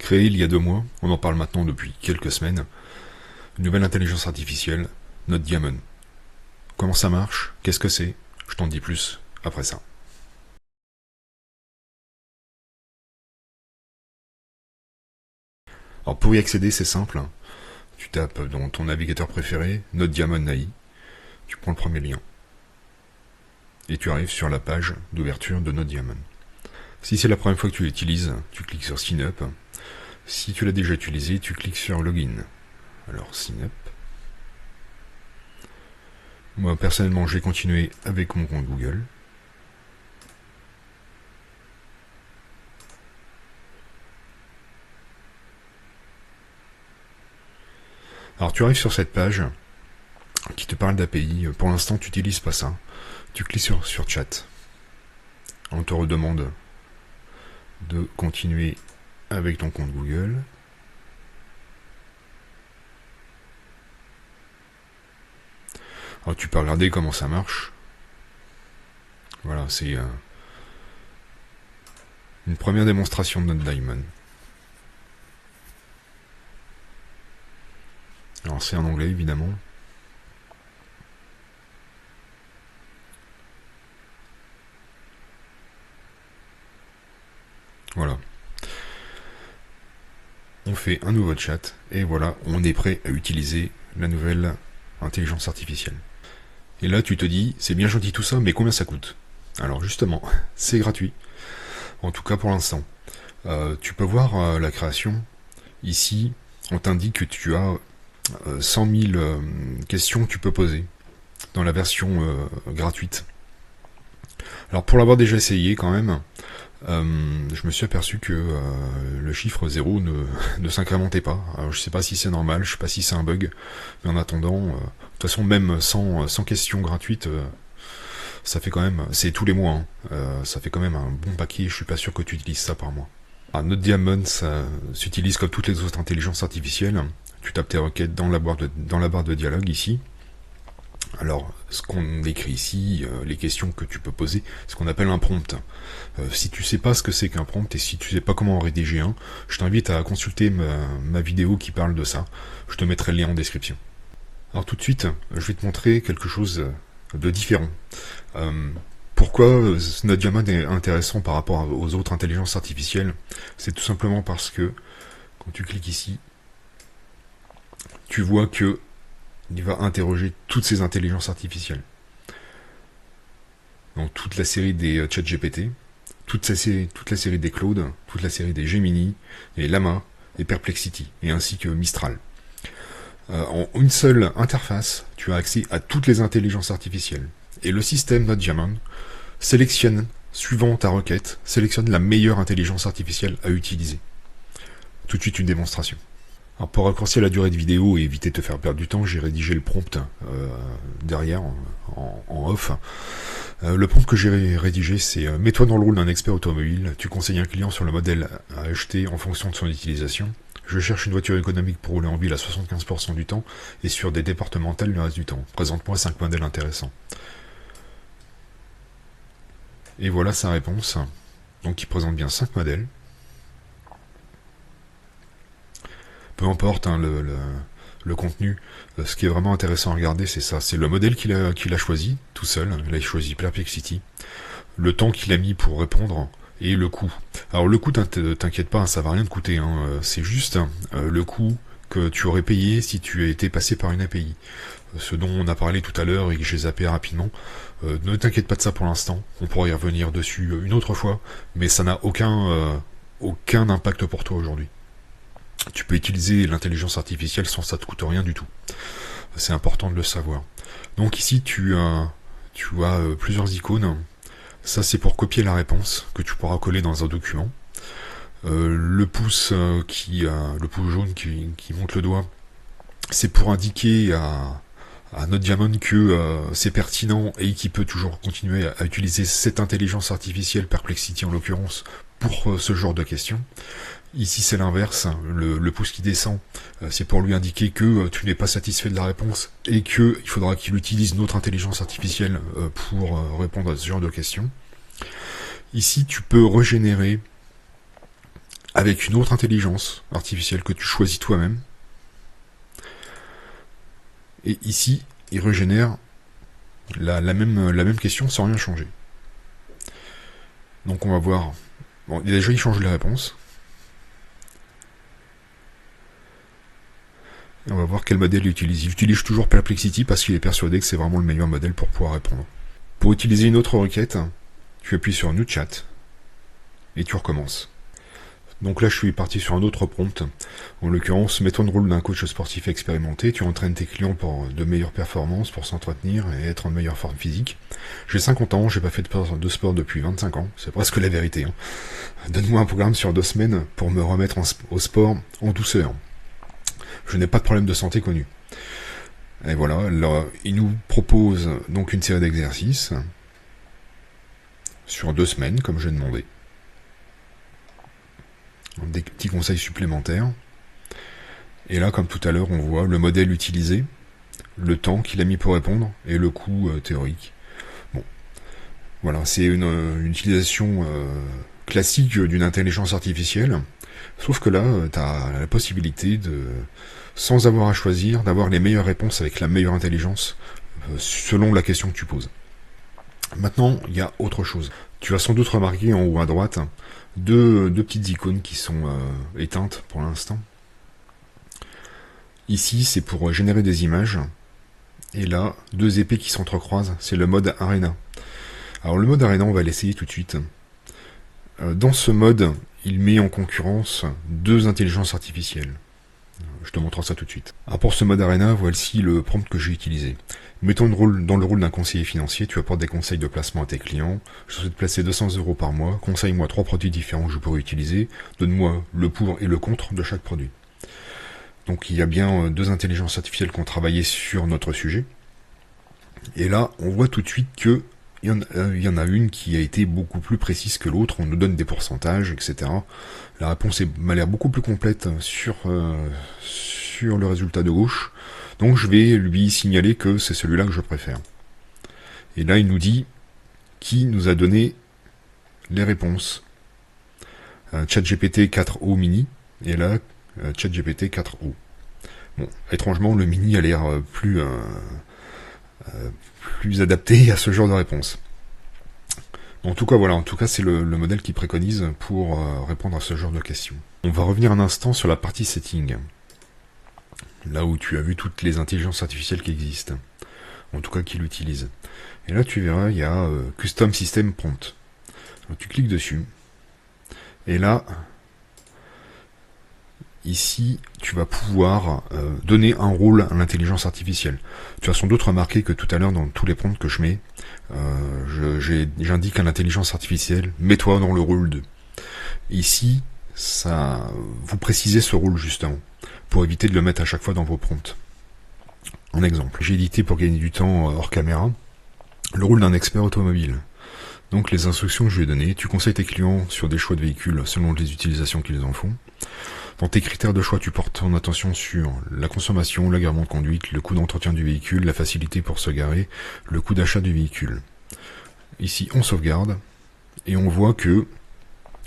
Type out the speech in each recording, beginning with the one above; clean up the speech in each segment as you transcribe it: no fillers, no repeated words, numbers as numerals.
Créé il y a 2 mois, on en parle maintenant depuis quelques semaines, une nouvelle intelligence artificielle, NoteDiamond. Comment ça marche? Qu'est-ce que c'est? Je t'en dis plus après ça. Alors pour y accéder, c'est simple. Tu tapes dans ton navigateur préféré, NoteDiamond AI, tu prends le premier lien. Et tu arrives sur la page d'ouverture de NoteDiamond. Si c'est la première fois que tu l'utilises, tu cliques sur Sign Up. Si tu l'as déjà utilisé, tu cliques sur Login. Alors Sign Up. Moi personnellement, j'ai continué avec mon compte Google. Alors tu arrives sur cette page qui te parle d'API. Pour l'instant, tu n'utilises pas ça. Tu cliques sur Chat. On te redemande de continuer avec ton compte Google. Alors tu peux regarder comment ça marche. Voilà, c'est une première démonstration de NoteDiamond. Alors c'est en anglais évidemment. Voilà. On fait un nouveau chat et voilà, on est prêt à utiliser la nouvelle intelligence artificielle. Et là tu te dis, c'est bien gentil tout ça, mais combien ça coûte? Alors justement, c'est gratuit. En tout cas pour l'instant. Tu peux voir la création. Ici, on t'indique que tu as 100 000 questions que tu peux poser dans la version gratuite. Alors pour l'avoir déjà essayé quand même, je me suis aperçu que le chiffre 0 ne s'incrémentait pas. Alors, je sais pas si c'est normal, je sais pas si c'est un bug, mais en attendant, de toute façon même sans questions gratuites, ça fait quand même, c'est tous les mois, ça fait quand même un bon paquet, je suis pas sûr que tu utilises ça par mois. Alors, NoteDiamond, ça s'utilise comme toutes les autres intelligences artificielles. Tu tapes tes requêtes dans la barre de dialogue ici. Alors, ce qu'on écrit ici, les questions que tu peux poser, c'est ce qu'on appelle un prompt. Si tu sais pas ce que c'est qu'un prompt et si tu sais pas comment en rédiger un, je t'invite à consulter ma vidéo qui parle de ça. Je te mettrai le lien en description. Alors tout de suite, je vais te montrer quelque chose de différent. Pourquoi NoteDiamond est intéressant par rapport aux autres intelligences artificielles? C'est tout simplement parce que, quand tu cliques ici, tu vois que il va interroger toutes ces intelligences artificielles. Donc toute la série des ChatGPT, toute la série des Claude, toute la série des Gemini, et Llama, et Perplexity, et ainsi que Mistral. En une seule interface, tu as accès à toutes les intelligences artificielles. Et le système NoteDiamond sélectionne, suivant ta requête, sélectionne la meilleure intelligence artificielle à utiliser. Tout de suite une démonstration. Alors pour raccourcir la durée de vidéo et éviter de te faire perdre du temps, j'ai rédigé le prompt derrière, en off. Le prompt que j'ai rédigé, c'est « Mets-toi dans le rôle d'un expert automobile, tu conseilles un client sur le modèle à acheter en fonction de son utilisation. Je cherche une voiture économique pour rouler en ville à 75% du temps et sur des départementales le reste du temps. Présente-moi 5 modèles intéressants. » Et voilà sa réponse. Donc il présente bien 5 modèles. Peu importe le contenu, ce qui est vraiment intéressant à regarder, c'est ça. C'est le modèle qu'il a choisi, tout seul. Il a choisi Perplexity. Le temps qu'il a mis pour répondre et le coût. Alors le coût, t'inquiète pas, ça va rien te coûter. C'est juste le coût que tu aurais payé si tu étais passé par une API. Ce dont on a parlé tout à l'heure et que j'ai zappé rapidement. Ne t'inquiète pas de ça pour l'instant. On pourra y revenir dessus une autre fois, mais ça n'a aucun impact pour toi aujourd'hui. Tu peux utiliser l'intelligence artificielle sans ça te coûte rien du tout. C'est important de le savoir. Donc ici tu as plusieurs icônes. Ça c'est pour copier la réponse que tu pourras coller dans un document. Le pouce le pouce jaune qui monte le doigt, c'est pour indiquer à NoteDiamond que c'est pertinent et qu'il peut toujours continuer à utiliser cette intelligence artificielle, Perplexity en l'occurrence, pour ce genre de questions. Ici c'est l'inverse, le pouce qui descend, c'est pour lui indiquer que tu n'es pas satisfait de la réponse et qu'il faudra qu'il utilise notre intelligence artificielle pour répondre à ce genre de questions. Ici tu peux régénérer avec une autre intelligence artificielle que tu choisis toi-même. Et ici, il régénère la même question sans rien changer. Donc on va voir. Bon, déjà il change les réponses. Et on va voir quel modèle il utilise. Il utilise toujours Perplexity parce qu'il est persuadé que c'est vraiment le meilleur modèle pour pouvoir répondre. Pour utiliser une autre requête, tu appuies sur New Chat et tu recommences. Donc là, je suis parti sur un autre prompt. En l'occurrence, mets-toi le rôle d'un coach sportif expérimenté. Tu entraînes tes clients pour de meilleures performances, pour s'entretenir et être en meilleure forme physique. J'ai 50 ans, j'ai pas fait de sport depuis 25 ans. C'est presque la vérité. Hein. Donne-moi un programme sur 2 semaines pour me remettre au sport en douceur. Je n'ai pas de problème de santé connu. Et voilà, là, il nous propose donc une série d'exercices sur 2 semaines, comme je demandais. Des petits conseils supplémentaires. Et là, comme tout à l'heure, on voit le modèle utilisé, le temps qu'il a mis pour répondre et le coût théorique. Bon, voilà, c'est une utilisation classique d'une intelligence artificielle, sauf que là, tu as la possibilité de, sans avoir à choisir, d'avoir les meilleures réponses avec la meilleure intelligence selon la question que tu poses. Maintenant, il y a autre chose. Tu as sans doute remarqué en haut à droite deux petites icônes qui sont éteintes pour l'instant. Ici, c'est pour générer des images. Et là, 2 épées qui s'entrecroisent. C'est le mode Arena. Alors le mode Arena, on va l'essayer tout de suite. Dans ce mode, il met en concurrence 2 intelligences artificielles. Je te montre ça tout de suite. Alors pour ce mode Arena, voici le prompt que j'ai utilisé. Mettons dans le rôle d'un conseiller financier, tu apportes des conseils de placement à tes clients. Je souhaite placer 200 € par mois. Conseille-moi 3 produits différents que je pourrais utiliser. Donne-moi le pour et le contre de chaque produit. Donc il y a bien 2 intelligences artificielles qui ont travaillé sur notre sujet. Et là, on voit tout de suite que il y en a une qui a été beaucoup plus précise que l'autre. On nous donne des pourcentages, etc. La réponse m'a l'air beaucoup plus complète sur le résultat de gauche. Donc je vais lui signaler que c'est celui-là que je préfère. Et là, il nous dit qui nous a donné les réponses. ChatGPT 4o mini, et là, ChatGPT 4o. Bon, étrangement, le mini a l'air plus adapté à ce genre de réponse. En tout cas, voilà, c'est le modèle qui préconise pour répondre à ce genre de questions. On va revenir un instant sur la partie setting. Là où tu as vu toutes les intelligences artificielles qui existent. En tout cas, qui l'utilisent. Et là, tu verras, il y a Custom System Prompt. Donc, tu cliques dessus. Et là, ici, tu vas pouvoir donner un rôle à l'intelligence artificielle. Tu as sans doute remarqué que tout à l'heure, dans tous les prompts que je mets, j'indique à l'intelligence artificielle, mets-toi dans le rôle 2. Ici, ça, vous précisez ce rôle justement, pour éviter de le mettre à chaque fois dans vos prompts. Un exemple, j'ai édité pour gagner du temps hors caméra, le rôle d'un expert automobile. Donc les instructions que je lui ai données, tu conseilles tes clients sur des choix de véhicules selon les utilisations qu'ils en font. Dans tes critères de choix, tu portes ton attention sur la consommation, l'agrément de conduite, le coût d'entretien du véhicule, la facilité pour se garer, le coût d'achat du véhicule. Ici, on sauvegarde, et on voit que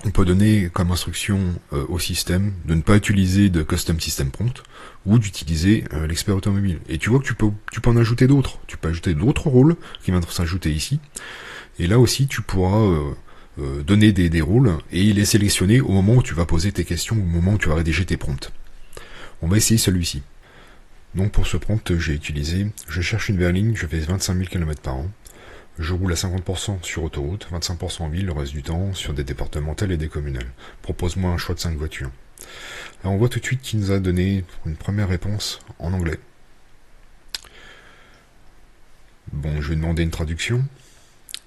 on peut donner comme instruction au système de ne pas utiliser de Custom System Prompt, ou d'utiliser l'expert automobile. Et tu vois que tu peux en ajouter d'autres. Tu peux ajouter d'autres rôles qui vont s'ajouter ici. Et là aussi, tu pourras donner des rôles et les sélectionner au moment où tu vas poser tes questions, au moment où tu vas rédiger tes prompts. On va essayer celui-ci. Donc pour ce prompt, j'ai utilisé, je cherche une berline, je fais 25 000 km par an. Je roule à 50% sur autoroute, 25% en ville, le reste du temps sur des départementales et des communales. Propose-moi un choix de 5 voitures. Là, on voit tout de suite qu'il nous a donné une première réponse en anglais. Bon, je vais demander une traduction.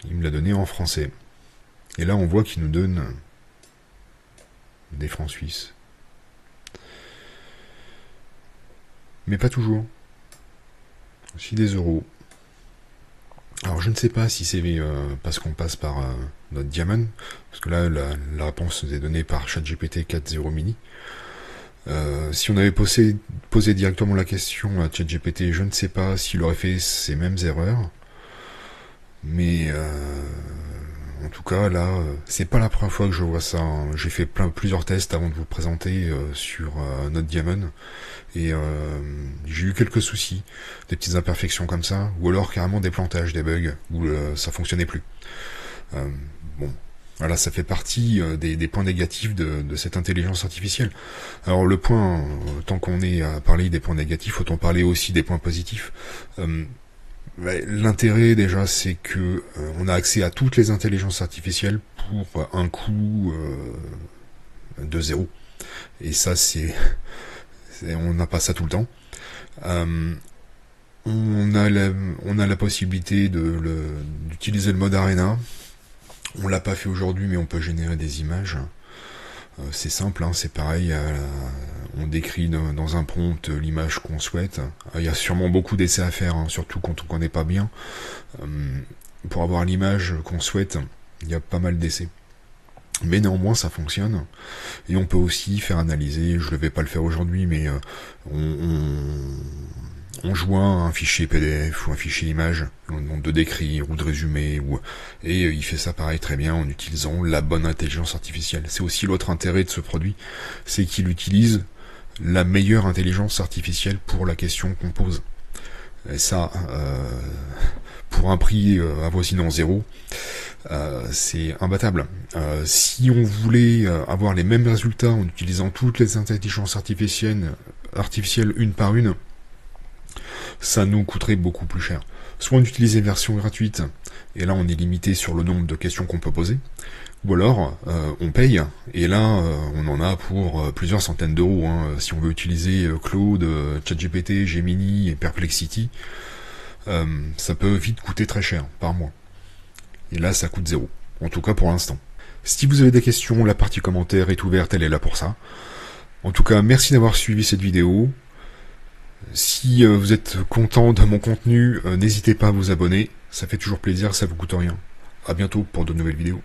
Il me l'a donné en français. Et là, on voit qu'il nous donne des francs suisses. Mais pas toujours. Aussi des euros. Alors je ne sais pas si c'est parce qu'on passe par notre Diamond, parce que là la réponse nous est donnée par ChatGPT 4.0 mini. Si on avait posé directement la question à ChatGPT, je ne sais pas s'il aurait fait ces mêmes erreurs, mais En tout cas, là, c'est pas la première fois que je vois ça, hein. J'ai fait plusieurs tests avant de vous présenter sur notre Diamond, et j'ai eu quelques soucis, des petites imperfections comme ça, ou alors carrément des plantages, des bugs, où ça fonctionnait plus. Bon, voilà, ça fait partie des points négatifs de cette intelligence artificielle. Alors le point, tant qu'on est à parler des points négatifs, autant parler aussi des points positifs. L'intérêt déjà, c'est que on a accès à toutes les intelligences artificielles pour un coût de zéro. Et ça, on n'a pas ça tout le temps. On a la possibilité d'utiliser le mode Arena. On l'a pas fait aujourd'hui, mais on peut générer des images. C'est simple, hein, c'est pareil. On décrit dans un prompt l'image qu'on souhaite. Il y a sûrement beaucoup d'essais à faire, hein, surtout quand on connaît pas bien. Pour avoir l'image qu'on souhaite, il y a pas mal d'essais. Mais néanmoins, ça fonctionne. Et on peut aussi faire analyser, je ne vais pas le faire aujourd'hui, mais on joint un fichier PDF ou un fichier image, on demande de décrire ou de résumer, et il fait ça pareil très bien en utilisant la bonne intelligence artificielle. C'est aussi l'autre intérêt de ce produit, c'est qu'il utilise la meilleure intelligence artificielle pour la question qu'on pose. Et ça, pour un prix avoisinant zéro, c'est imbattable. Si on voulait avoir les mêmes résultats en utilisant toutes les intelligences artificielles une par une, ça nous coûterait beaucoup plus cher. Soit on utilise une version gratuite, et là on est limité sur le nombre de questions qu'on peut poser, ou alors on paye, et là on en a pour plusieurs centaines d'euros, hein. Si on veut utiliser Claude, ChatGPT, Gemini et Perplexity, ça peut vite coûter très cher par mois. Et là ça coûte zéro, en tout cas pour l'instant. Si vous avez des questions, la partie commentaire est ouverte, elle est là pour ça. En tout cas, merci d'avoir suivi cette vidéo. Si vous êtes content de mon contenu, n'hésitez pas à vous abonner, ça fait toujours plaisir, ça vous coûte rien. À bientôt pour de nouvelles vidéos.